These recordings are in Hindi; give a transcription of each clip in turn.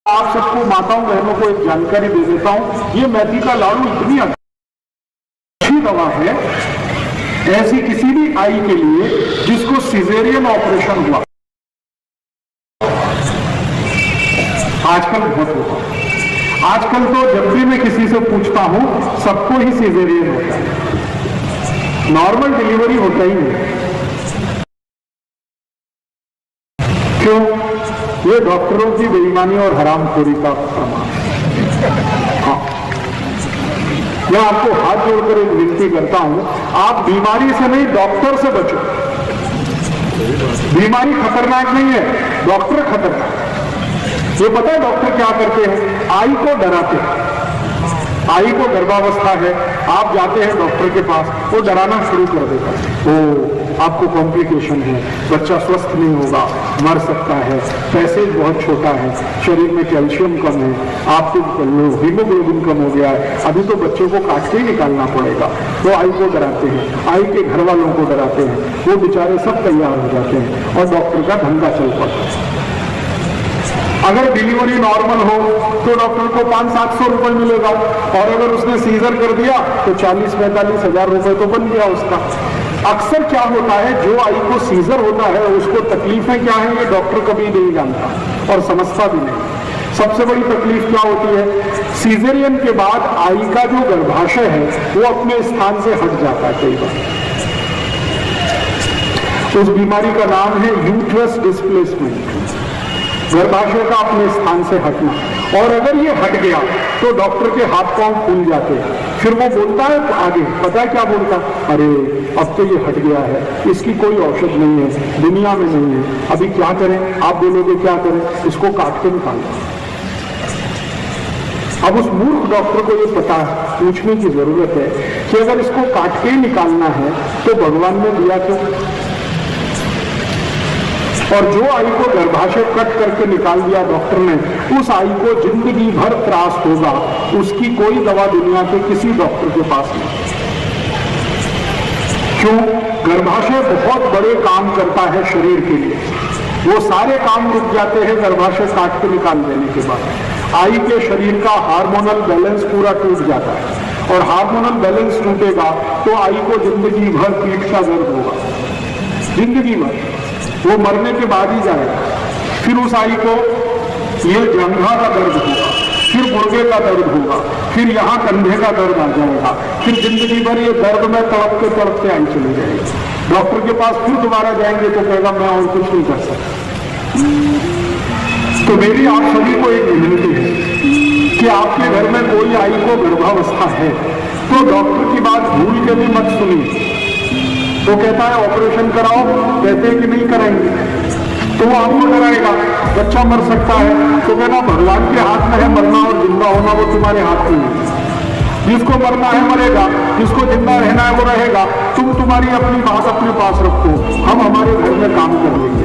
आप सबको माताओं बहनों को एक जानकारी दे देता हूं। ये मेथी का लाड़ू इतनी अच्छी दवा है, ऐसी किसी भी आई के लिए जिसको सिजेरियन ऑपरेशन हुआ, आजकल बहुत होता है। आजकल तो जब भी मैं किसी से पूछता हूं सबको ही सिजेरियन होता है, नॉर्मल डिलीवरी होता ही नहीं। क्यों? ये डॉक्टरों की बेईमानी और हरामखोरी का प्रमाण। हाँ, मैं आपको हाथ जोड़कर एक विनती करता हूं, आप बीमारी से नहीं डॉक्टर से बचो। बीमारी खतरनाक नहीं है, डॉक्टर खतरनाक है। ये पता है डॉक्टर क्या करते हैं? आई को डराते हैं। आई को गर्भावस्था है, आप जाते हैं डॉक्टर के पास, वो डराना शुरू कर देता है। ओ आपको कॉम्प्लिकेशन है, बच्चा स्वस्थ नहीं होगा, मर सकता है, पैसेज बहुत छोटा है, शरीर में कैल्शियम कम है, आपको हीमोग्लोबिन कम हो गया है, अभी तो बच्चों को काट के ही निकालना पड़ेगा। वो आई को डराते हैं, आई के घर वालों को डराते हैं, वो बेचारे सब तैयार हो जाते हैं और डॉक्टर का धंधा चल पड़ता है। अगर डिलीवरी नॉर्मल हो तो डॉक्टर को 500-700 रुपए मिलेगा, और अगर उसने सीजर कर दिया तो 40-45 हजार रुपए तो बन गया उसका। अक्सर क्या होता है, जो आई को सीजर होता है उसको तकलीफें क्या है ये डॉक्टर कभी नहीं जानता और समझता भी नहीं। सबसे बड़ी तकलीफ क्या होती है, सीजरियन के बाद आई का जो गर्भाशय है वो अपने स्थान से हट जाता है कई बार। उस बीमारी का नाम है यूट्रस डिस्प्लेसमेंट, गर्भाशय का अपने स्थान से हटना। और अगर ये हट गया तो डॉक्टर के हाथ पांव फूल जाते हैं। फिर वो बोलता है आगे, पता है क्या बोलता? अरे अब तो ये हट गया है, इसकी कोई औषध नहीं है, दुनिया में नहीं है, अभी क्या करें? आप बोलोगे क्या करें? इसको काट के निकाल। अब उस मूर्ख डॉक्टर को ये पता पूछने की जरूरत है कि अगर इसको काट के निकालना है तो भगवान ने दिया क्यों? और जो आई को गर्भाशय कट करके निकाल दिया डॉक्टर ने, उस आई को जिंदगी भर त्रास होगा, उसकी कोई दवा दुनिया के किसी डॉक्टर के पास नहीं। क्यों? गर्भाशय बहुत बड़े काम करता है शरीर के लिए, वो सारे काम रुक जाते हैं गर्भाशय काट के निकाल देने के बाद। आई के शरीर का हार्मोनल बैलेंस पूरा टूट जाता है, और हार्मोनल बैलेंस टूटेगा तो आई को जिंदगी भर पीठ का दर्द होगा, जिंदगी भर। वो मरने के बाद ही जाएगा। फिर उस आई को ये जंघा का दर्द होगा, फिर गुर्दे का दर्द होगा, फिर यहाँ कंधे का दर्द आ जाएगा, फिर जिंदगी भर ये दर्द में तड़पते तड़पते आई चली जाएगी। डॉक्टर के पास फिर दोबारा जाएंगे तो कहेगा मैं और कुछ नहीं कर सकता। तो मेरी आप सभी को एक विनती है कि आपके घर में कोई आई को गर्भावस्था है तो डॉक्टर की बात भूल के भी मत सुनिए। तो कहता है ऑपरेशन कराओ, कहते हैं कि नहीं कराएंगे, तो वो आपको डराएगा, बच्चा मर सकता है, तो कहना भगवान के हाथ में है मरना और जिंदा होना, वो तुम्हारे हाथ में है। जिसको मरना है मरेगा, जिसको जिंदा रहना है वो रहेगा। तुम तुम्हारी अपनी बात अपने पास रखो, हम हमारे घर में काम कर लेंगे।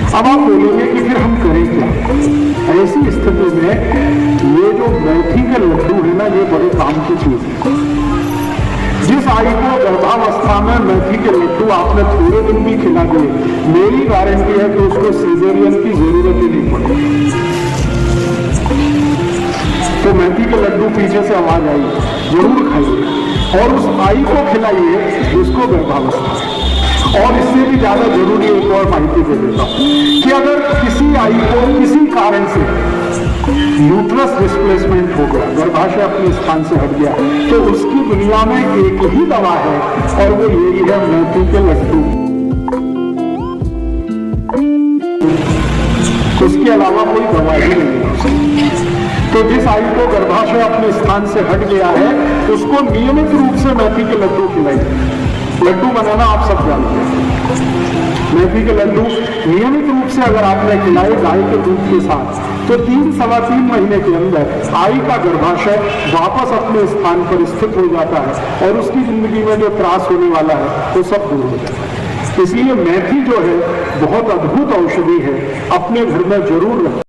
अब आप बोलेंगे कि फिर हम करें क्या? ऐसी स्थिति में ये जो मेथी के लड्डू है ना, ये बड़े काम की चीज है। जिस आई को गर्भावस्था में मेथी के लड्डू आपने थोड़े दिन भी खिला दिए, मेरी गारंटी है कि उसको सीजेरियन की जरूरत ही नहीं पड़ेगी। तो मेथी के लड्डू पीछे से आवाज आई, जरूर खाइए और उस आई को खिलाइए जिसको गर्भावस्था है। और इससे भी ज्यादा जरूरी एक और माहिती दे देता हूं कि अगर किसी आई को किसी कारण से यूट्रस डिस्प्लेसमेंट हो गया, गर्भाशय अपने स्थान से हट गया, तो उसकी दुनिया में एक ही दवा है और वो यही है मेथी के लड्डू। उसके अलावा कोई दवा ही नहीं है। तो जिस आई को गर्भाशय अपने स्थान से हट गया है उसको नियमित रूप से मेथी के लड्डू खिलाइए। लड्डू बनाना आप सब जानते हैं। मेथी के लड्डू नियमित रूप से अगर आपने खिलाए गाय के दूध के साथ, तो 3-3.25 महीने के अंदर आई का गर्भाशय वापस अपने स्थान पर स्थित हो जाता है और उसकी जिंदगी में जो त्रास होने वाला है वो सब दूर हो जाता है। इसलिए मेथी जो है बहुत अद्भुत औषधि है, अपने घर में जरूर रखें।